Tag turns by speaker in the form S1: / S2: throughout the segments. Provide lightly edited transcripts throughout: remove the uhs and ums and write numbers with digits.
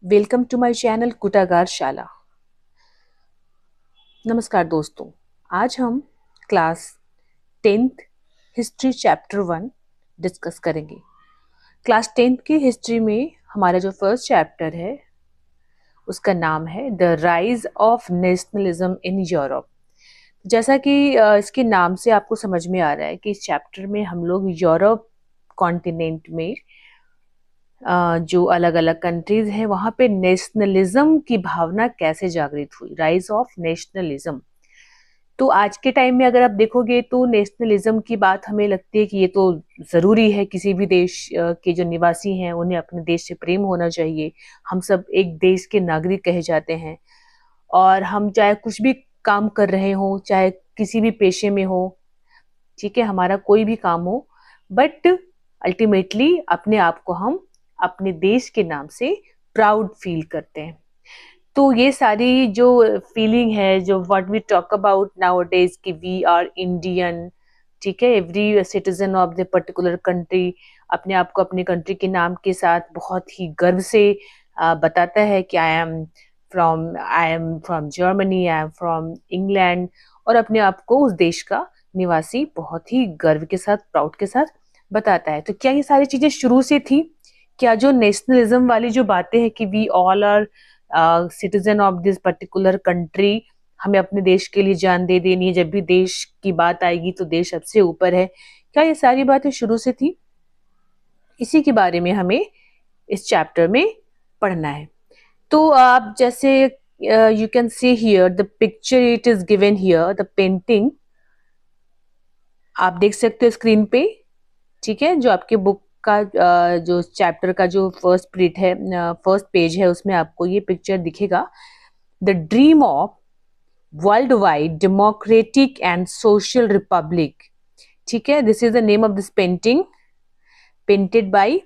S1: Welcome to my channel कुटागार शाला। नमस्कार दोस्तों, आज हम class 10th history chapter 1 discuss करेंगे। क्लास 10th की हिस्ट्री में हमारा जो फर्स्ट चैप्टर है उसका नाम है the rise of nationalism in Europe. जैसा कि इसके नाम से आपको समझ में आ रहा है कि इस चैप्टर में हम लोग यूरोप कॉन्टिनेंट में जो अलग अलग कंट्रीज हैं वहां पे नेशनलिज्म की भावना कैसे जागृत हुई, राइज ऑफ नेशनलिज्म। तो आज के टाइम में अगर आप देखोगे तो नेशनलिज्म की बात हमें लगती है कि ये तो जरूरी है, किसी भी देश के जो निवासी हैं उन्हें अपने देश से प्रेम होना चाहिए। हम सब एक देश के नागरिक कहे जाते हैं और हम चाहे कुछ भी काम कर रहे हो, चाहे किसी भी पेशे में हो, ठीक है, हमारा कोई भी काम हो, बट अल्टीमेटली अपने आप को हम अपने देश के नाम से प्राउड फील करते हैं। तो ये सारी जो फीलिंग है, जो what we talk about nowadays कि वी आर इंडियन, ठीक है, every citizen of the particular country अपने आप को अपने कंट्री के नाम के साथ बहुत ही गर्व से बताता है कि I am from Germany, I am from England, और अपने आप को उस देश का निवासी बहुत ही गर्व के साथ, प्राउड के साथ बताता है। तो क्या ये सारी चीजें शुरू से थी? क्या जो नेशनलिज्म वाली जो बातें हैं कि we all are citizen of this particular country, हमें अपने देश के लिए जान दे देनी है, जब भी देश की बात आएगी तो देश सबसे ऊपर है, क्या ये सारी बातें शुरू से थी? इसी के बारे में हमें इस चैप्टर में पढ़ना है। तो आप जैसे you can see here the picture, it is given here the painting, आप देख सकते हो स्क्रीन पे, ठीक है। जो आपके बुक का जो चैप्टर का जो फर्स्ट प्रिंट है, फर्स्ट पेज है, उसमें आपको ये पिक्चर दिखेगा। The dream of world wide democratic and social Republic, ठीक है। This is the name of this painting, painted bye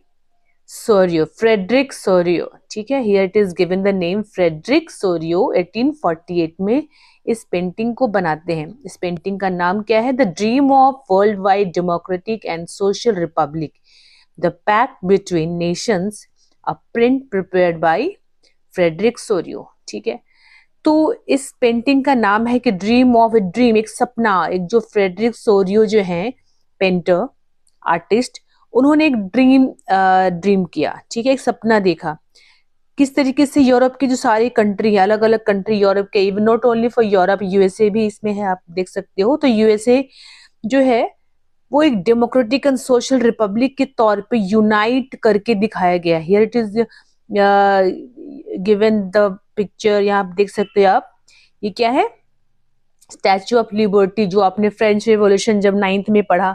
S1: Sorio, Frederick Sorrieu, ठीक है। Here it is given the name Frederick Sorio. 1848 में इस पेंटिंग को बनाते हैं। इस पेंटिंग का नाम क्या है? The dream of world wide democratic and social republic, the pact between nations, a print prepared by Frederic Sorrieu, ठीक है। तो इस पेंटिंग का नाम है कि ड्रीम ऑफ, ए ड्रीम, एक सपना। एक जो फ्रेडरिक सोरियो जो है पेंटर, आर्टिस्ट, उन्होंने एक ड्रीम किया, ठीक है, एक सपना देखा। किस तरीके से यूरोप की जो सारी कंट्री है, अलग अलग कंट्री यूरोप के, even not only for Europe, USA भी इसमें है, आप देख सकते हो। तो यूएसए जो है वो एक डेमोक्रेटिक एंड सोशल रिपब्लिक के तौर पे यूनाइट करके दिखाया गया। Here it is given the picture, यहाँ आप देख सकते हैं। आप ये क्या है? स्टैचू ऑफ लिबर्टी, जो आपने फ्रेंच रेवोल्यूशन जब 9th में पढ़ा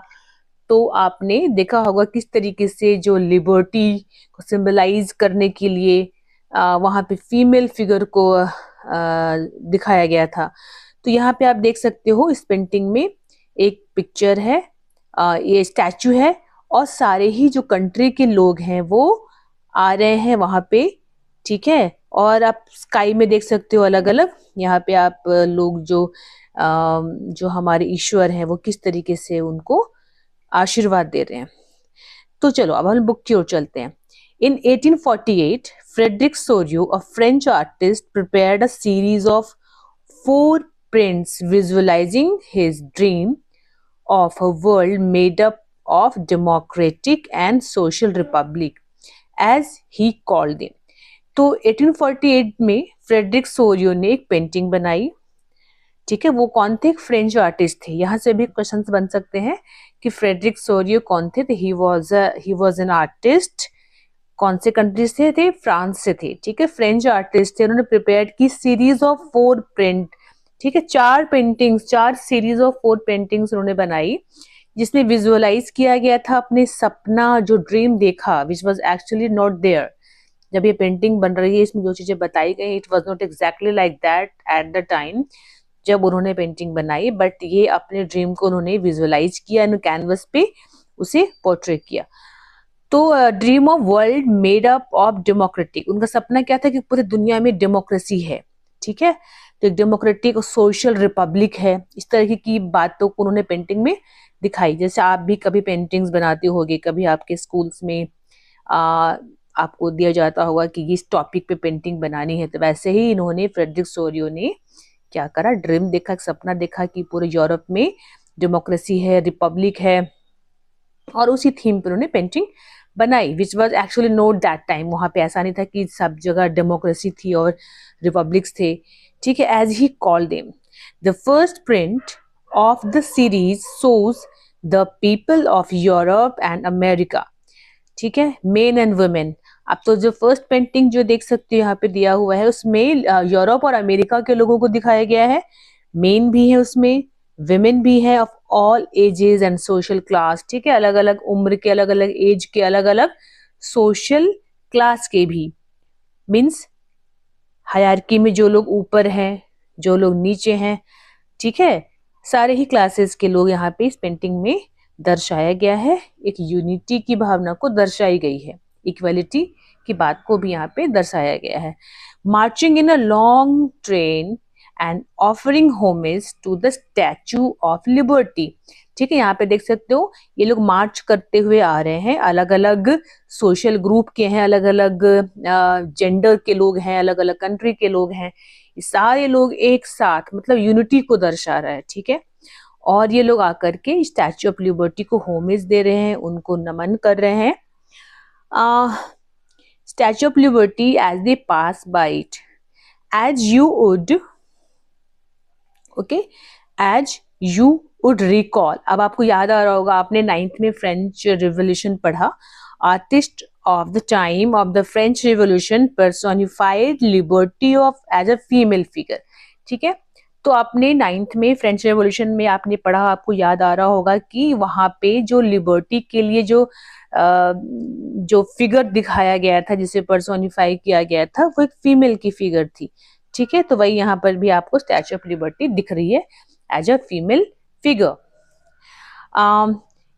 S1: तो आपने देखा होगा किस तरीके से जो लिबर्टी को सिंबलाइज करने के लिए वहां पे फीमेल फिगर को दिखाया गया था। तो यहाँ पे आप देख सकते हो इस पेंटिंग में एक पिक्चर है, ये स्टैचू है, और सारे ही जो कंट्री के लोग हैं वो आ रहे हैं वहां पे, ठीक है। और आप स्काई में देख सकते हो अलग अलग, यहाँ पे आप लोग जो हमारे ईश्वर हैं वो किस तरीके से उनको आशीर्वाद दे रहे हैं। तो चलो अब हम बुक की ओर चलते हैं। इन 1848 Frederick Sorio, a French artist, prepared a series of 4 prints visualizing his dream of a world made up of democratic and social republic as he called them। तो 1848 में फ्रेडरिक सोरियो ने एक पेंटिंग बनाई, ठीक है। वो कौन थे? एक फ्रेंच आर्टिस्ट थे। यहाँ से भी क्वेश्चंस बन सकते हैं कि फ्रेडरिक सोरियो कौन थे? He was an artist. कौन से कंट्री से थे? फ्रांस से थे, ठीक है। फ्रेंच आर्टिस्ट थे। उन्होंने प्रिपेयर की सीरीज ऑफ 4 प्रिंट, ठीक है, 4 पेंटिंग्स, 4 सीरीज ऑफ 4 पेंटिंग्स उन्होंने बनाई, जिसमें विजुअलाइज किया गया था अपने सपना, जो ड्रीम देखा, which was actually not there. जब ये पेंटिंग बन रही है, इसमें जो चीजें बताई गई, it was not exactly like that at the time जब उन्होंने पेंटिंग बनाई, बट ये अपने ड्रीम को उन्होंने विजुअलाइज किया, कैनवस पे उसे पोर्ट्रे किया। तो dream of world made up of democratic, उनका सपना क्या था कि पूरी दुनिया में डेमोक्रेसी है, ठीक है। तो एक डेमोक्रेटिक और सोशल रिपब्लिक है, इस तरह की बातों को उन्होंने पेंटिंग में दिखाई। जैसे आप भी कभी पेंटिंग्स बनाते होगे, कभी आपके स्कूल्स में आपको दिया जाता होगा कि इस टॉपिक पे पेंटिंग बनानी है, तो वैसे ही इन्होंने फ्रेडरिक सोरियो ने क्या करा, ड्रीम देखा, एक सपना देखा कि पूरे यूरोप में डेमोक्रेसी है, रिपब्लिक है, और उसी थीम पर उन्होंने पेंटिंग बनाई, विच was actually note that time. वहां पे ऐसा नहीं था कि सब जगह डेमोक्रेसी थी और रिपब्लिक्स थे, ठीक है। As he called them, the first print of the series shows the people of Europe and America, ठीक है, मेन एंड वुमेन। अब तो जो फर्स्ट पेंटिंग जो देख सकते हो यहाँ पे दिया हुआ है, उसमें यूरोप और अमेरिका के लोगों को दिखाया गया है, मेन भी है उसमें, विमेन भी है, of all ages and social class, ठीक है, अलग अलग उम्र के, अलग अलग एज के, अलग अलग सोशल क्लास के भी, मीन्स हायरार्की में जो लोग ऊपर हैं, जो लोग नीचे हैं, ठीक है, सारे ही क्लासेस के लोग यहाँ पे इस पेंटिंग में दर्शाया गया है। एक यूनिटी की भावना को दर्शाई गई है, इक्वलिटी की बात को भी यहाँ पे दर्शाया गया है। Marching in a long train and offering homage to the statue of liberty, ठीक है, यहाँ पे देख सकते हो ये लोग मार्च करते हुए आ रहे हैं, अलग अलग सोशल ग्रुप के हैं, अलग अलग जेंडर के लोग हैं, अलग अलग कंट्री के लोग हैं, सारे लोग एक साथ, मतलब यूनिटी को दर्शा रहा है, ठीक है। और ये लोग आकर के स्टैचू ऑफ लिबर्टी को होमेज दे रहे हैं, उनको नमन कर रहे हैं। Statue of liberty as they pass by it, as you would, okay, as you would recall. अब आपको याद आ रहा होगा, आपने 9th में फ्रेंच रिवॉल्यूशन पढ़ा, artist of the time of the French Revolution personified liberty of as a female figure, ठीक है। तो आपने 9th में फ्रेंच रेवोल्यूशन में आपने पढ़ा, आपको याद आ रहा होगा कि वहां पे जो लिबर्टी के लिए जो फिगर दिखाया गया था, जिसे पर्सोनिफाई किया गया था, वो एक फीमेल की फिगर थी, ठीक है। तो वही यहाँ पर भी आपको स्टैचू ऑफ लिबर्टी दिख रही है as a female figure.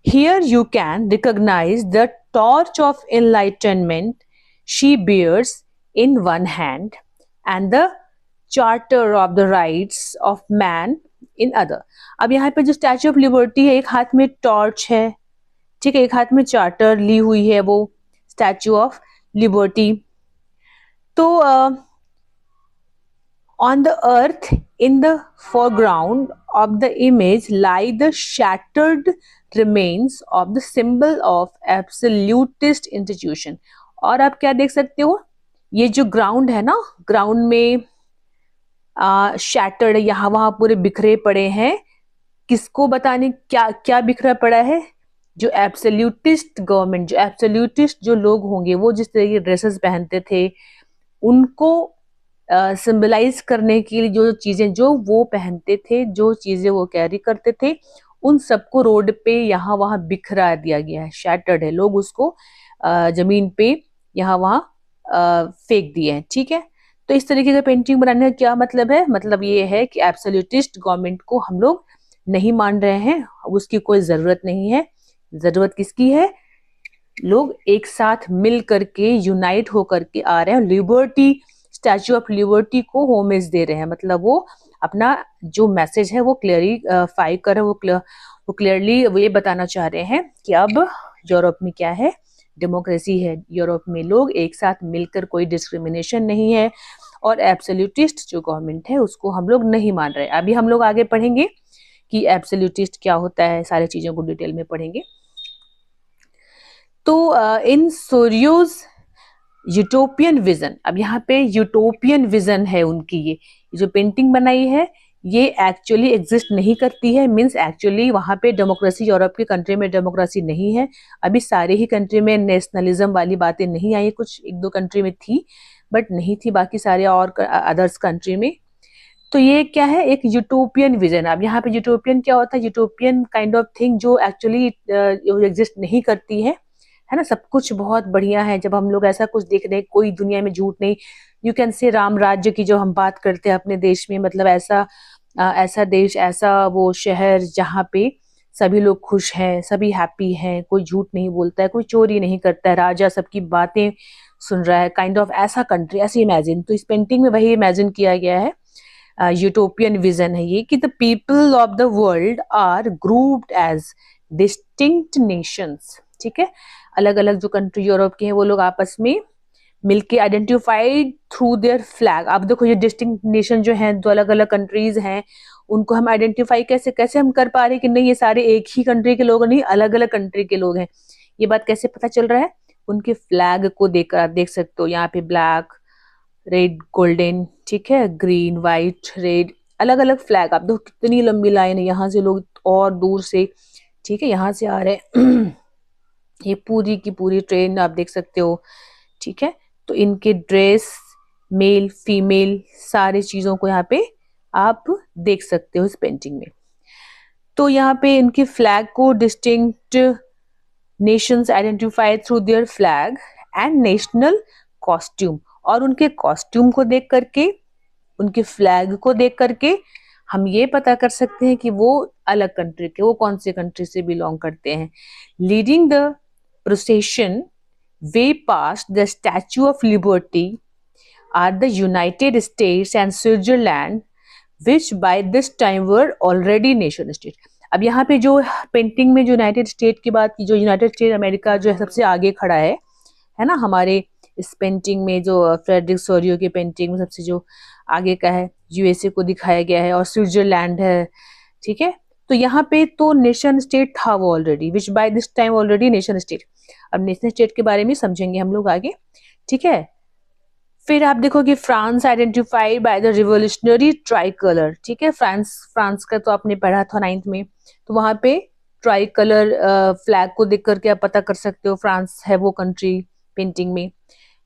S1: Here you can recognize the torch of enlightenment she bears in one hand and the charter of the rights of man in other। अब यहाँ पे जो स्टैचू ऑफ लिबर्टी है, एक हाथ में टॉर्च है, ठीक है, एक हाथ में चार्टर ली हुई है वो स्टैचू ऑफ लिबर्टी। तो on the earth in the foreground of the image lie the shattered remains of the symbol of absolutist institution। और आप क्या देख सकते हो, ये जो ग्राउंड है ना, ग्राउंड में शैटर्ड, यहाँ वहां पूरे बिखरे पड़े हैं, किसको बताने, क्या क्या बिखरा पड़ा है, जो एब्सोल्यूटिस्ट गवर्नमेंट, जो एब्सोल्यूटिस्ट जो लोग होंगे, वो जिस तरह की ड्रेसेस पहनते थे, उनको सिंबलाइज करने के लिए जो चीजें जो वो पहनते थे, जो चीजें वो कैरी करते थे, उन सबको रोड पे यहाँ वहां बिखरा दिया गया है, शैटर्ड है, लोग उसको जमीन पे यहाँ वहां फेंक दिए हैं, ठीक है। तो इस तरीके का पेंटिंग बनाने का क्या मतलब है, मतलब ये है कि एब्सोल्यूटिस्ट गवर्नमेंट को हम लोग नहीं मान रहे हैं, उसकी कोई जरूरत नहीं है। जरूरत किसकी है, लोग एक साथ मिल करके यूनाइट होकर के आ रहे हैं, लिबर्टी, स्टैचू ऑफ लिबर्टी को होमेज दे रहे हैं, मतलब वो अपना जो मैसेज है वो क्लियरिफाई कर, वो क्लियरली वो ये बताना चाह रहे हैं कि अब यूरोप में क्या है, डेमोक्रेसी है, यूरोप में लोग एक साथ मिलकर, कोई डिस्क्रिमिनेशन नहीं है, और एब्सोल्यूटिस्ट जो गवर्नमेंट है उसको हम लोग नहीं मान रहे। अभी हम लोग आगे पढ़ेंगे कि एब्सोल्यूटिस्ट क्या होता है, सारी चीजों को डिटेल में पढ़ेंगे। तो इन सोरियोज यूटोपियन विजन, अब यहाँ पे यूटोपियन विजन है उनकी, ये जो पेंटिंग बनाई है ये एक्चुअली एग्जिस्ट नहीं करती है, मीन्स एक्चुअली वहाँ पे डेमोक्रेसी, यूरोप की कंट्री में डेमोक्रेसी नहीं है अभी, सारे ही कंट्री में नेशनलिज्म वाली बातें नहीं आई, कुछ एक दो कंट्री में थी बट नहीं थी बाकी सारे और अदर्स कंट्री में। तो ये क्या है, एक यूटोपियन विजन। अब यहाँ पे यूटोपियन क्या होता है, यूटोपियन काइंड ऑफ थिंग जो एक्चुअली एग्जिस्ट नहीं करती है ना, सब कुछ बहुत बढ़िया है, जब हम लोग ऐसा कुछ देख रहे हैं, कोई दुनिया में झूठ नहीं, यू कैन से राम राज्य की जो हम बात करते हैं अपने देश में, मतलब ऐसा देश, ऐसा वो शहर जहाँ पे सभी लोग खुश हैं, सभी हैप्पी हैं, कोई झूठ नहीं बोलता है, कोई चोरी नहीं करता है, राजा सबकी बातें सुन रहा है, काइंड ऑफ ऐसा कंट्री, ऐसे इमेजिन। तो इस पेंटिंग में वही इमेजिन किया गया है, यूटोपियन विजन है ये, कि the people of the world are grouped as distinct nations, ठीक है। अलग अलग जो कंट्री यूरोप के हैं वो लोग आपस में मिलके आइडेंटिफाइड थ्रू देयर फ्लैग। आप देखो ये डिस्टिंक्ट नेशन जो हैं, जो अलग अलग कंट्रीज हैं, उनको हम आइडेंटिफाई कैसे कैसे हम कर पा रहे हैं कि नहीं ये सारे एक ही कंट्री के लोग नहीं, अलग अलग कंट्री के लोग हैं। ये बात कैसे पता चल रहा है? उनके फ्लैग को देखकर आप देख सकते हो। यहाँ पे ब्लैक, रेड, गोल्डन, ठीक है, ग्रीन, व्हाइट, रेड, अलग अलग फ्लैग। आप देखो कितनी लंबी लाइन है, यहाँ से लोग और दूर से, ठीक है, यहाँ से आ रहे हैं। ये पूरी की पूरी ट्रेन आप देख सकते हो, ठीक है। तो इनके ड्रेस, मेल फीमेल सारी चीजों को यहाँ पे आप देख सकते हो इस पेंटिंग में। तो यहाँ पे इनके फ्लैग को distinct Nations identify through their flag and national costume. और उनके कॉस्ट्यूम को देख करके, उनके फ्लैग को देख करके हम ये पता कर सकते हैं कि वो अलग कंट्री के, वो कौन से कंट्री से बिलोंग करते हैं। Leading the procession way past the Statue of Liberty are the United States and Switzerland, which by this time were already nation state। अब यहाँ पे जो पेंटिंग में जो यूनाइटेड स्टेट की बात की, जो यूनाइटेड स्टेट अमेरिका जो है सबसे आगे खड़ा है ना, हमारे इस पेंटिंग में जो फ्रेडरिक सोरियो की पेंटिंग में सबसे जो आगे का है, यूएसए को दिखाया गया है और स्विट्जरलैंड है, ठीक है। तो यहाँ पे तो नेशन स्टेट था वो already, which by this time already nation state. अब नेशन स्टेट के बारे में समझेंगे हम लोग आगे, ठीक है। फिर आप देखोगे France identified by the revolutionary try colour, ठीक है। फ्रांस का तो आपने पढ़ा था 9th में, तो वहां पे ट्राई कलर फ्लैग को देख करके आप पता कर सकते हो फ्रांस है वो कंट्री पेंटिंग में।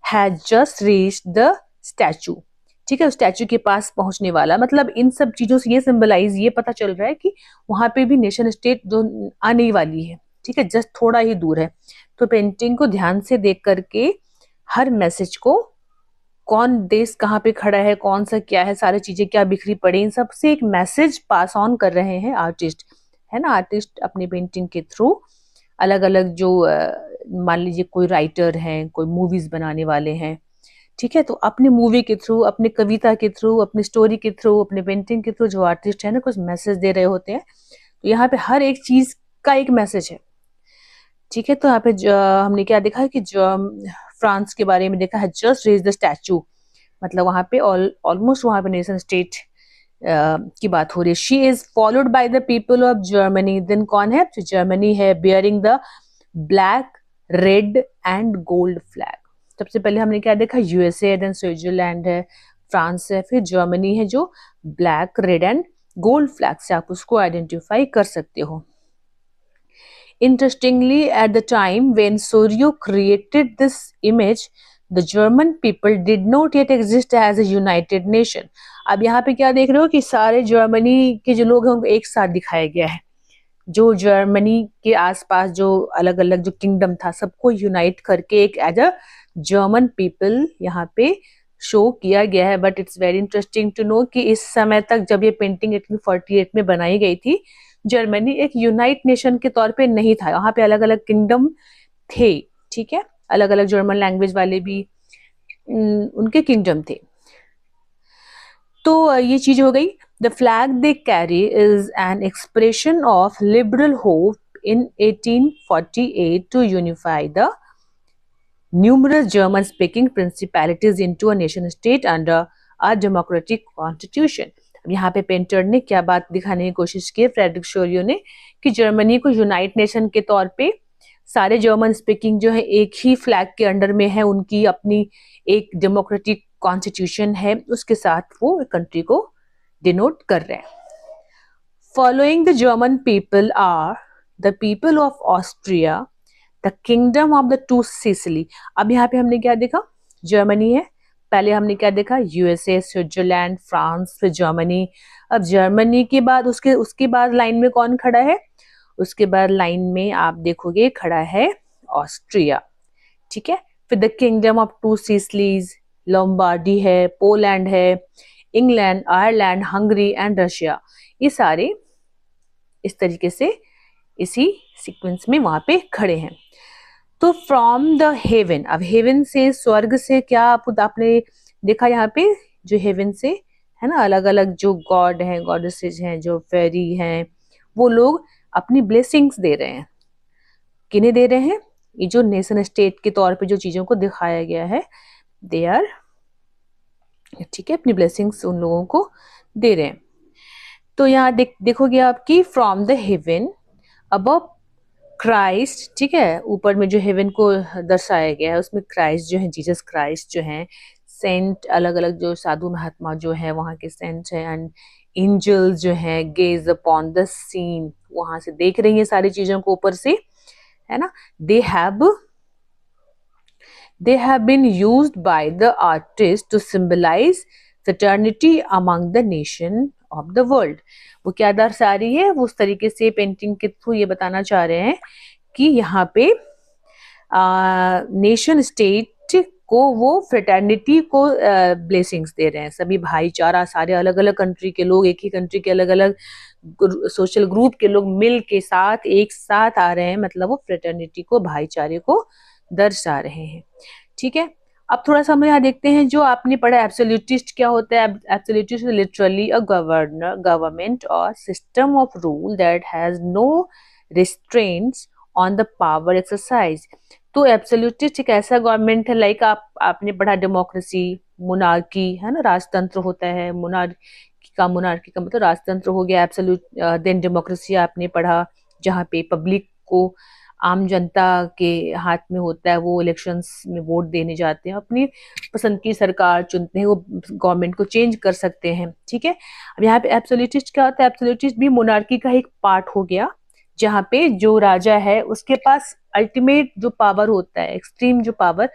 S1: Has just reached the statue, ठीक है, स्टैचू के पास पहुंचने वाला। मतलब इन सब चीजों से ये सिंबलाइज, ये पता चल रहा है कि वहां पे भी नेशन स्टेट जो आने वाली है, ठीक है, जस्ट थोड़ा ही दूर है। तो पेंटिंग को ध्यान से देख करके हर मैसेज को, कौन देश कहाँ पे खड़ा है, कौन सा क्या है, सारी चीजें क्या बिखरी पड़ी, इन सब से एक मैसेज पास ऑन कर रहे हैं आर्टिस्ट, है ना। आर्टिस्ट अपने पेंटिंग के थ्रू अलग अलग जो मान लीजिए कोई राइटर हैं, कोई मूवीज बनाने वाले हैं, ठीक है, तो अपने मूवी के थ्रू, अपने कविता के थ्रू, अपनी स्टोरी के थ्रू, अपने पेंटिंग के थ्रू जो आर्टिस्ट है ना कुछ मैसेज दे रहे होते हैं। तो यहाँ पे हर एक चीज का एक मैसेज है, ठीक है। तो यहाँ पे हमने क्या देखा है कि जो फ्रांस के बारे में देखा है, जस्ट रेज द स्टैचू, मतलब वहां पे ऑलमोस्ट वहां पे नेशन स्टेट की बात हो रही है। She is followed by the people of Germany, then कौन है, तो जर्मनी है, bearing the black, red and gold flag. सबसे पहले हमने क्या देखा, यूएसए है, देन स्विट्जरलैंड है, फ्रांस है, फिर जर्मनी है जो black, red and gold flag से आप उसको आइडेंटिफाई कर सकते हो। Interestingly, at the time when Sorio created this image, the German people did not yet exist as a united nation। अब यहाँ पे क्या देख रहे हो कि सारे जर्मनी के जो लोग हैं उनको एक साथ दिखाया गया है। जो जर्मनी के आसपास जो अलग अलग जो किंगडम था सबको यूनाइट करके एक एज अ जर्मन पीपल यहाँ पे शो किया गया है। But it's very interesting to know कि इस समय तक जब ये पेंटिंग 1848 में बनाई गई थी, जर्मनी एक यूनाइट नेशन के तौर पे नहीं था, वहां पे अलग अलग किंगडम थे, ठीक है, अलग अलग जर्मन लैंग्वेज वाले भी उनके किंगडम थे। तो ये चीज हो गई। The flag they carry is an expression of liberal hope in 1848 to unify the numerous German speaking principalities into a nation state under a democratic constitution। अब यहाँ पे पेंटर ने क्या बात दिखाने की कोशिश की, फ्रेडरिक सोरियो ने, कि जर्मनी को यूनाइट नेशन के तौर पे सारे जर्मन स्पीकिंग जो है एक ही फ्लैग के अंडर में है, उनकी अपनी एक डेमोक्रेटिक कॉन्स्टिट्यूशन है, उसके साथ वो कंट्री को डिनोट कर रहे हैं। Following the German people are the people of Austria, the kingdom of the two Sicily. अब यहाँ पे हमने क्या देखा, जर्मनी है, पहले हमने क्या देखा, यूएसए, स्विट्जरलैंड, फ्रांस, फिर जर्मनी। अब जर्मनी के बाद उसके बाद लाइन में कौन खड़ा है, उसके बाद लाइन में आप देखोगे खड़ा है ऑस्ट्रिया, ठीक है। फिर the kingdom of two Sicilies, Lombardy है, पोलैंड है, England, Ireland, Hungary and Russia. ये सारे इस तरीके से इसी सीक्वेंस में वहां पे खड़े हैं। तो फ्रॉम द हेवन, अब हेवन से, स्वर्ग से, क्या आपने देखा यहाँ पे जो हेवन से है ना, अलग अलग जो गॉड हैं, गॉडेसेस हैं, जो फेरी हैं, वो लोग अपनी ब्लेसिंग्स दे रहे हैं। किन्हें दे रहे हैं, ये जो नेशन स्टेट के तौर पे जो चीजों को दिखाया गया है, दे आर, ठीक है, अपनी ब्लेसिंग्स उन लोगों को दे रहे हैं। तो यहाँ देखोगे आपकी from the haven above Christ, ठीक है, ऊपर में जो हेवन को दर्शाया गया है उसमें क्राइस्ट जो है, जीसस क्राइस्ट जो है, सेंट, अलग अलग जो साधु महात्मा जो है वहां के सेंट है, एंड एंजल्स जो है गेज अपॉन द सीन, वहां से देख रही है सारी चीजों को ऊपर से, है ना। They have been used by the artist to symbolize fraternity among the nation of the world। वो क्या दर्शा रही है, वो उस तरीके से पेंटिंग के थ्रू ये बताना चाह रहे हैं कि यहाँ पे नेशन स्टेट को वो फ्रेटर्निटी को ब्लेसिंग्स दे रहे हैं, सभी भाईचारा, सारे अलग अलग कंट्री के लोग, एक ही कंट्री के अलग अलग सोशल ग्रुप के लोग मिल के साथ एक साथ आ रहे हैं, मतलब वो फ्रेटर्निटी को, भाईचारे को दर्शा रहे हैं, ठीक है। अब थोड़ा सा हम यहाँ देखते हैं जो आपने पढ़ा एब्सोल्यूटिस्ट क्या होता है। एब्सोल्यूटिस्ट लिटरली अ गवर्नमेंट और system of rule that has no restraints on the power exercise. तो एब्सोल्यूटिस्ट एक ऐसा गवर्नमेंट है, लाइक आपने पढ़ा डेमोक्रेसी, मोनार्की, है ना, राजतंत्र होता है, मोनार्की का मतलब राजतंत्र हो गया, एब्सोल्यूट। देन डेमोक्रेसी आपने पढ़ा जहाँ पे पब्लिक को, आम जनता के हाथ में होता है, वो इलेक्शंस में वोट देने जाते हैं, अपनी पसंद की सरकार चुनते हैं, वो गवर्नमेंट को चेंज कर सकते हैं, ठीक है। अब यहाँ पे एब्सोल्यूटिस्ट क्या होता है, एब्सोल्यूटिस्ट भी मोनार्की का एक पार्ट हो गया, जहाँ पे जो राजा है उसके पास अल्टीमेट जो पावर होता है, एक्सट्रीम जो पावर,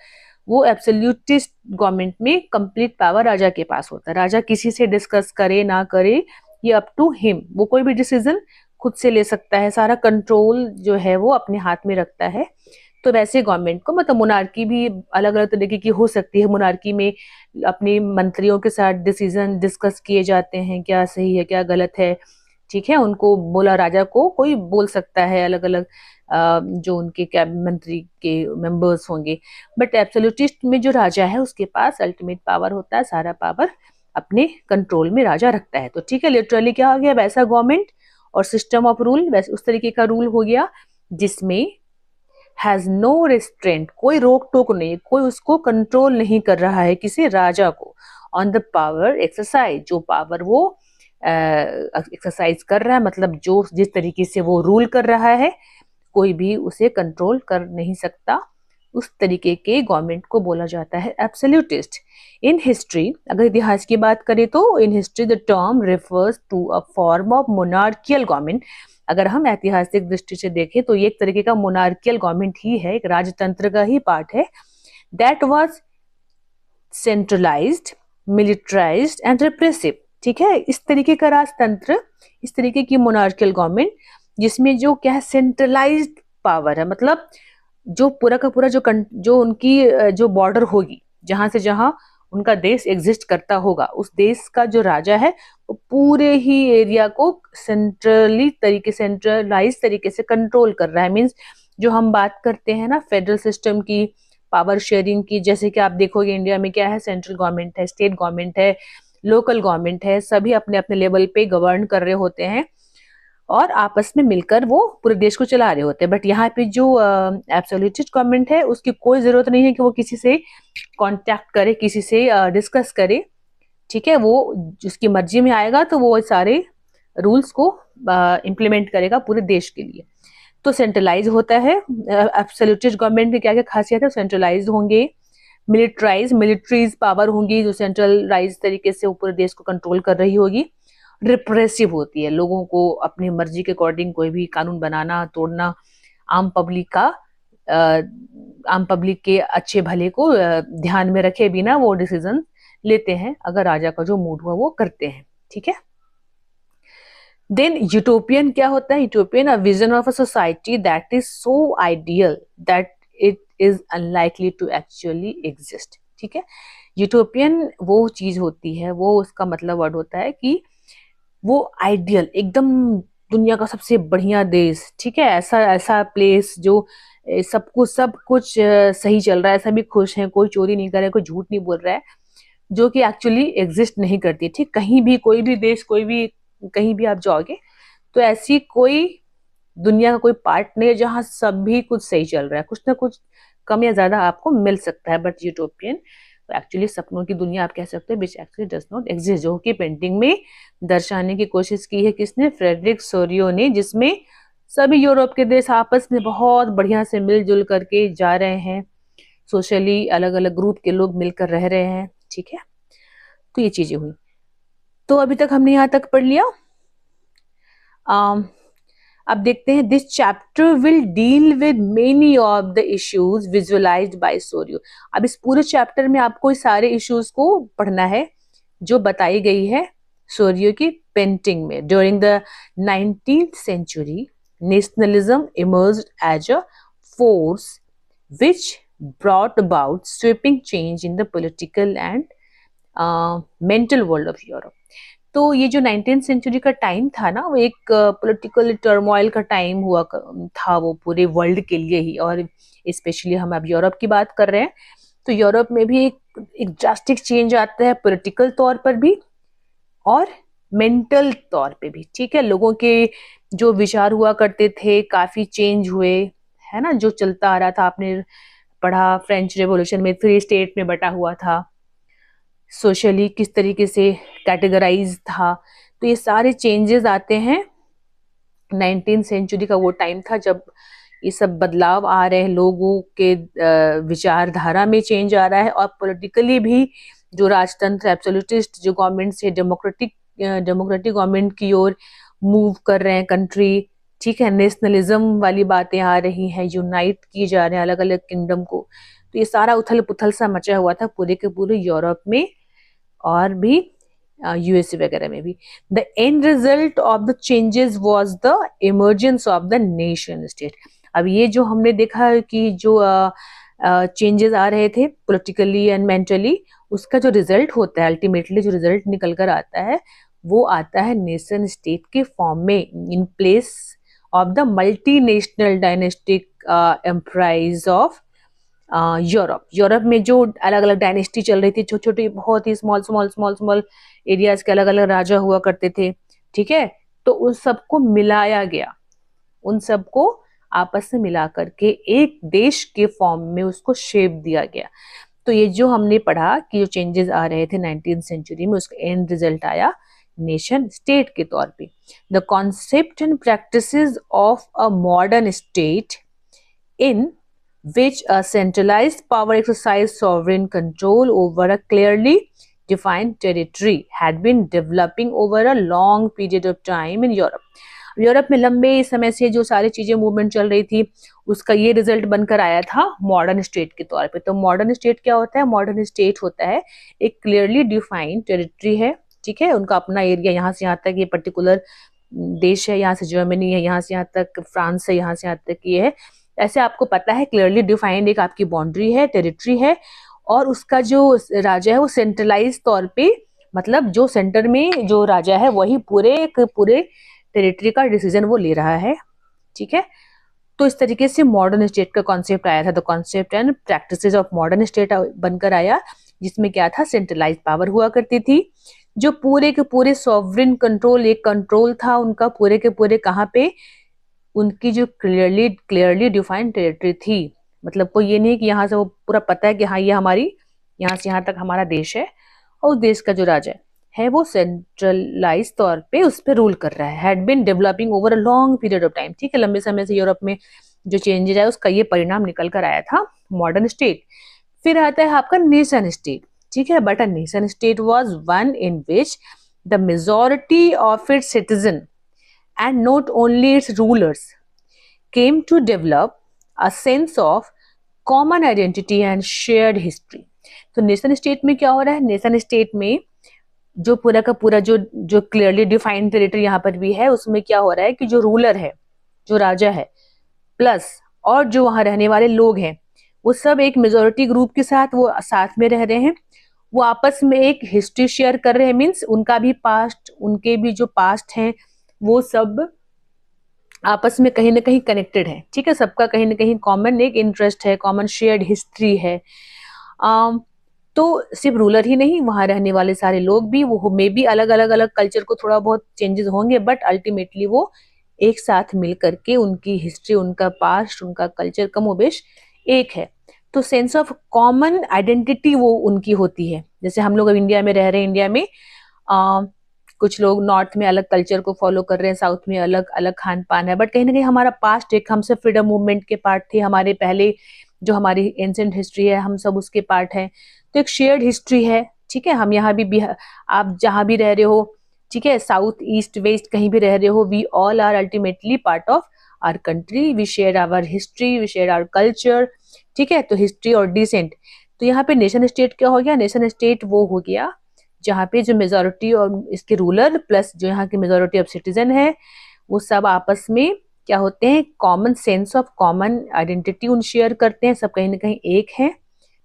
S1: वो एब्सोल्यूटिस्ट गवर्नमेंट में कंप्लीट पावर राजा के पास होता है। राजा किसी से डिस्कस करे ना करे, ये अप टू हिम, वो कोई भी डिसीजन खुद से ले सकता है, सारा कंट्रोल जो है वो अपने हाथ में रखता है। तो वैसे गवर्नमेंट को, मतलब मोनार्की भी अलग अलग तरीके की हो सकती है। मोनार्की में अपने मंत्रियों के साथ डिसीजन डिस्कस किए जाते हैं, क्या सही है क्या गलत है, ठीक है। उनको बोला, राजा को कोई बोल सकता है, अलग अलग जो उनके कैबिनेट मंत्री के मेंबर्स होंगे। बट एब्सोल्यूटिस्ट में जो राजा है उसके पास अल्टीमेट पावर होता है, सारा पावर अपने कंट्रोल में राजा रखता है। तो ठीक है, लिटरली क्या हो गया, वैसा गवर्नमेंट और सिस्टम ऑफ रूल, वैसे उस तरीके का रूल हो गया जिसमें हैज नो रेस्ट्रेंट, कोई रोक टोक नहीं, कोई उसको कंट्रोल नहीं कर रहा है, किसी राजा को, ऑन द पावर एक्सरसाइज, जो पावर वो एक्सरसाइज कर रहा है, मतलब जो जिस तरीके से वो रूल कर रहा है कोई भी उसे कंट्रोल कर नहीं सकता, उस तरीके के गवर्नमेंट को बोला जाता है एब्सोल्यूटिस्ट। इन हिस्ट्री, अगर इतिहास की बात करें तो in history the term refers to a form of monarchial government. अगर हम ऐतिहासिक दृष्टि से देखें तो ये एक तरीके का मोनार्कियल गवर्नमेंट ही है, एक राजतंत्र का ही पार्ट है, that was centralised, militarised and repressive, ठीक है। इस तरीके का राजतंत्र, इस तरीके की मोनार्कियल गवर्नमेंट जिसमें जो क्या है, सेंट्रलाइज्ड पावर है, मतलब जो पूरा का पूरा जो उनकी जो बॉर्डर होगी, जहां से जहां उनका देश एग्जिस्ट करता होगा, उस देश का जो राजा है वो पूरे ही एरिया को सेंट्रलाइज तरीके से कंट्रोल कर रहा है। मीन्स जो हम बात करते हैं ना फेडरल सिस्टम की, पावर शेयरिंग की, जैसे कि आप देखोगे इंडिया में क्या है, सेंट्रल गवर्नमेंट है, स्टेट गवर्नमेंट है, लोकल गवर्नमेंट है, सभी अपने अपने लेवल पे गवर्न कर रहे होते हैं और आपस में मिलकर वो पूरे देश को चला रहे होते हैं। बट यहाँ पे जो एब्सोल्यूटिस्ट गवर्नमेंट है उसकी कोई जरूरत नहीं है कि वो किसी से कांटेक्ट करे, किसी से डिस्कस करे, ठीक है। वो जिसकी मर्जी में आएगा तो वो सारे रूल्स को इम्प्लीमेंट करेगा पूरे देश के लिए। तो सेंट्रलाइज होता है एब्सोल्यूटिस्ट गवर्नमेंट की, क्या क्या खासियत है, सेंट्रलाइज होंगे, मिलिट्रीज पावर होंगी जो सेंट्रलाइज तरीके से पूरे देश को कंट्रोल कर रही होगी, रिप्रेसिव होती है, लोगों को अपनी मर्जी के अकॉर्डिंग कोई भी कानून बनाना, तोड़ना, आम पब्लिक के अच्छे भले को ध्यान में रखे बिना वो डिसीजन लेते हैं, अगर राजा का जो मूड हुआ वो करते हैं, ठीक है। देन यूटोपियन क्या होता है, utopian a vision of a society that is so ideal that it is unlikely to actually exist, ठीक है। यूटोपियन वो चीज होती है, वो उसका मतलब वर्ड होता है कि वो आइडियल, एकदम दुनिया का सबसे बढ़िया देश, ठीक है, ऐसा प्लेस जो सब कुछ सही चल रहा है, सभी खुश हैं, कोई चोरी नहीं कर रहा है, कोई झूठ नहीं बोल रहा है, जो कि एक्चुअली एग्जिस्ट नहीं करती, ठीक। कहीं भी कोई भी देश, कोई भी कहीं भी आप जाओगे तो ऐसी कोई दुनिया का कोई पार्ट नहीं है जहाँ सभी कुछ सही चल रहा है, कुछ ना कुछ कम या ज्यादा आपको मिल सकता है, बट यूटोपियन एक्चुअली सपनों की दुनिया आप कह सकते हो which actually does not exist, जो कि पेंटिंग में दर्शाने की कोशिश की है किसने, फ्रेडरिक सोरियो ने, जिसमें सभी यूरोप के देश आपस में बहुत बढ़िया से मिलजुल करके जा रहे हैं, सोशली अलग अलग ग्रुप के लोग मिलकर रह रहे हैं, ठीक है। तो ये चीजें हुई। तो अभी तक हमने यहाँ तक पढ़ लिया। अब देखते हैं, this chapter will deal with many of the issues visualized by Sorrieu. अब इस पूरे चैप्टर में आपको इस सारे इश्यूज को पढ़ना है जो बताई गई है सोरियो की पेंटिंग में। During the 19th century, nationalism emerged as a force which brought about sweeping change in the political and mental world of Europe. तो ये जो 19th सेंचुरी का टाइम था ना, वो एक पॉलिटिकल टर्मोइल का टाइम हुआ था वो पूरे वर्ल्ड के लिए ही, और स्पेशली हम अब यूरोप की बात कर रहे हैं, तो यूरोप में भी एक ड्रास्टिक चेंज आता है पॉलिटिकल तौर पर भी और मेंटल तौर पे भी, ठीक है। लोगों के जो विचार हुआ करते थे काफी चेंज हुए, है ना, जो चलता आ रहा था, आपने पढ़ा फ्रेंच रेवोल्यूशन में 3 स्टेट में बटा हुआ था, सोशली किस तरीके से कैटेगराइज था, तो ये सारे चेंजेस आते हैं। 19th सेंचुरी का वो टाइम था जब ये सब बदलाव आ रहे हैं, लोगों के विचारधारा में चेंज आ रहा है, और पॉलिटिकली भी जो राजतंत्र एब्सोल्यूटिस्ट जो गवर्नमेंट से डेमोक्रेटिक गवर्नमेंट की ओर मूव कर रहे हैं कंट्री, ठीक है। नेशनलिज्म वाली बातें आ रही हैं, यूनाइट किए जा रहे हैं अलग अलग किंगडम को, तो ये सारा उथल पुथल सा मचा हुआ था पूरे के पूरे यूरोप में और भी यूएसए वगैरह में भी। The end result of the changes was the emergence of the nation state. अब ये जो हमने देखा कि जो चेंजेस आ रहे थे पॉलिटिकली एंड मेंटली, उसका जो रिजल्ट होता है, अल्टीमेटली जो रिजल्ट निकल कर आता है, वो आता है नेशन स्टेट के फॉर्म में, in place of the multinational dynastic empires of Europe में जो अलग अलग डायनेस्टी चल रही थी, छोटी छोटी बहुत ही small small small small areas के अलग अलग राजा हुआ करते थे, ठीक है। तो उन सबको मिलाया गया, उन सबको आपस में मिला करके एक देश के फॉर्म में उसको शेप दिया गया। तो ये जो हमने पढ़ा कि जो चेंजेस आ रहे थे 19th सेंचुरी में, उसका एंड रिजल्ट आया नेशन स्टेट के तौर पे। The concept and practices of a modern state in which a centralized power exercised sovereign control over a clearly defined territory had been developing over a long period of time in Europe. Europe में लंबे समय से जो सारी चीजें movement चल रही थी, उसका ये रिजल्ट बनकर आया था मॉडर्न स्टेट के तौर पे। तो मॉडर्न स्टेट क्या होता है? मॉडर्न स्टेट होता है एक क्लियरली डिफाइंड टेरिटरी है, ठीक है, उनका अपना एरिया, यहाँ से यहाँ तक ये पर्टिकुलर देश है, यहाँ से जर्मनी है, यहाँ से यहाँ तक फ्रांस है, यहाँ से यहाँ तक ये है, ऐसे आपको पता है क्लियरली डिफाइंड एक आपकी बाउंड्री है, टेरिटरी है, और उसका जो राजा है वो सेंट्रलाइज तौर पे, मतलब जो सेंटर में जो राजा है वही पूरे टेरिटरी का डिसीजन वो ले रहा है, ठीक है। तो इस तरीके से मॉडर्न स्टेट का कॉन्सेप्ट आया था। The concept and practices of modern state बनकर आया, जिसमें क्या था, सेंट्रलाइज पावर हुआ करती थी, जो पूरे के पूरे सॉवरेन कंट्रोल, एक कंट्रोल था उनका पूरे के पूरे, कहाँ पे, उनकी जो क्लियरली डिफाइंड टेरिटरी थी। मतलब कोई ये नहीं कि यहाँ से वो पूरा पता है कि हाँ ये हमारी, यहाँ से यहाँ तक हमारा देश है, और उस देश का जो राजा है वो सेंट्रलाइज तौर पे उस पर रूल कर रहा है। Had been developing over a long period of time, ठीक है, लंबे समय से यूरोप में जो चेंजेस आया उसका ये परिणाम निकल कर आया था मॉडर्न स्टेट। फिर आता है आपका नेशन स्टेट, ठीक है, but a nation state was one in which the majority of its citizen and not only its rulers came to develop a sense of common identity and shared history. तो nation state में क्या हो रहा है? Nation state में जो पूरा का पूरा जो क्लियरली डिफाइंड टेरिटरी यहाँ पर भी है, उसमें क्या हो रहा है कि जो रूलर है, जो राजा है, प्लस और जो वहां रहने वाले लोग हैं, वो सब एक मेजोरिटी ग्रुप के साथ वो साथ में रह रहे हैं, वो आपस में एक हिस्ट्री शेयर कर रहे हैं, मीन्स उनका भी पास्ट, उनके भी जो पास्ट हैं वो सब आपस में कहीं ना कहीं कनेक्टेड है, ठीक है, सबका कहीं ना कहीं कॉमन एक इंटरेस्ट है, कॉमन शेयर्ड हिस्ट्री है। तो सिर्फ रूलर ही नहीं, वहां रहने वाले सारे लोग भी, वो मे भी अलग अलग कल्चर को थोड़ा बहुत चेंजेस होंगे, बट अल्टीमेटली वो एक साथ मिल करके उनकी हिस्ट्री, उनका पास्ट, उनका कल्चर कमोबेश एक है। तो सेंस ऑफ कॉमन आइडेंटिटी वो उनकी होती है। जैसे हम लोग अब इंडिया में रह रहे हैं, इंडिया में कुछ लोग नॉर्थ में अलग कल्चर को फॉलो कर रहे हैं, साउथ में अलग अलग खान पान है, बट कहीं ना कहीं हमारा पास्ट एक, हम सब फ्रीडम मूवमेंट के पार्ट थे, हमारे पहले जो हमारी एंशिएंट हिस्ट्री है हम सब उसके पार्ट है। तो एक शेयर्ड हिस्ट्री है, ठीक है। हम यहाँ भी आप जहाँ भी रह रहे हो, ठीक है, साउथ ईस्ट वेस्ट कहीं भी रह रहे हो, we all are ultimately part of our country, we share our history, we share our culture, ठीक है। तो हिस्ट्री और डिसेंट। तो यहाँ पे नेशन स्टेट क्या हो गया? नेशन स्टेट वो हो गया जहाँ पे जो मेजोरिटी और इसके रूलर प्लस जो यहाँ की मेजोरिटी ऑफ सिटीजन है वो सब आपस में क्या होते हैं? Common sense of common identity उन शेयर करते हैं, सब कहीं ना कहीं एक है,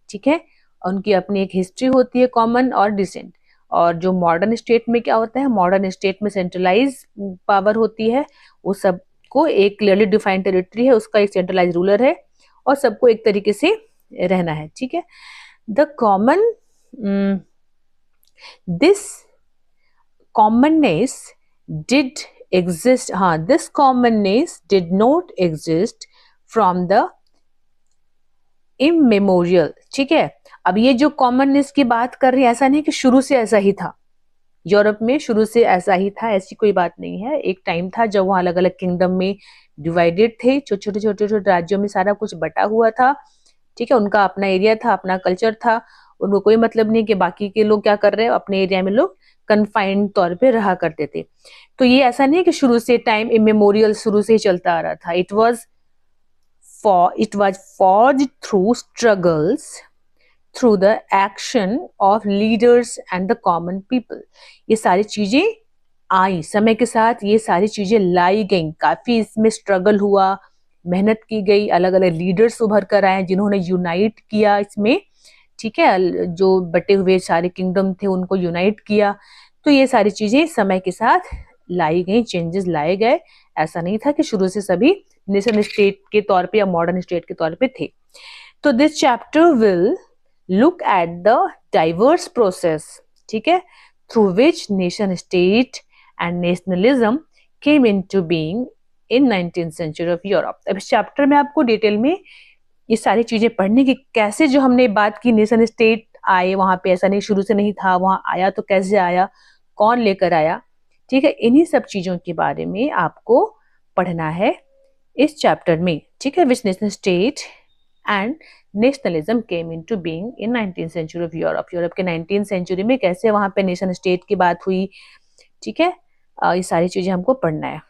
S1: ठीक है। उनकी अपनी एक हिस्ट्री होती है कॉमन और डिसेंट। और जो मॉडर्न स्टेट में क्या होता है? मॉडर्न स्टेट में सेंट्रलाइज पावर होती है, वो सबको एक क्लियरली डिफाइंड टेरिटरी है, उसका एक सेंट्रलाइज रूलर है और सबको एक तरीके से रहना है, ठीक है। The common this commonness did exist, this commonness did not exist from the immemorial, ठीक है। अब ये जो कॉमननेस की बात कर रही है, ऐसा नहीं कि शुरू से ऐसा ही था, यूरोप में शुरू से ऐसा ही था, ऐसी कोई बात नहीं है। एक टाइम था जब वहां अलग अलग किंगडम में डिवाइडेड थे, छोटे छोटे राज्यों में सारा कुछ बटा हुआ था, ठीक है। उनका अपना एरिया था, अपना कल्चर था, उनको कोई मतलब नहीं कि बाकी के लोग क्या कर रहे हैं, अपने एरिया में लोग कन्फाइंड तौर पे रहा करते थे। तो ये ऐसा नहीं कि शुरू से टाइम इमेमोरियल शुरू से ही चलता आ रहा था। It was forged through struggles, through the action of leaders and the common people। ये सारी चीजें आई समय के साथ, ये सारी चीजें लाई गई, काफी इसमें स्ट्रगल हुआ, मेहनत की गई, अलग अलग लीडर्स उभर कर आए जिन्होंने यूनाइट किया इसमें, ठीक है। जो बटे हुए सारे किंगडम थे उनको यूनाइट किया। तो ये सारी चीजें समय के साथ लाई गई, चेंजेस लाए गए। ऐसा नहीं था कि शुरू से सभी नेशन स्टेट के तौर पे या मॉडर्न स्टेट के तौर पे थे। तो this chapter will look at the diverse process, ठीक है, through which nation state and nationalism came into being in 19th century of Europe. अब इस चैप्टर में आपको डिटेल में ये सारी चीजें पढ़ने की, कैसे जो हमने बात की नेशन स्टेट आए वहां पे, ऐसा नहीं शुरू से नहीं था, वहां आया तो कैसे आया, कौन लेकर आया, ठीक है। इन्हीं सब चीजों के बारे में आपको पढ़ना है इस चैप्टर में, ठीक है। Which nation state and nationalism came into being in 19th century of Europe. Europe के 19th सेंचुरी में कैसे वहां पे नेशन स्टेट की बात हुई, ठीक है। ये सारी चीजें हमको पढ़ना है।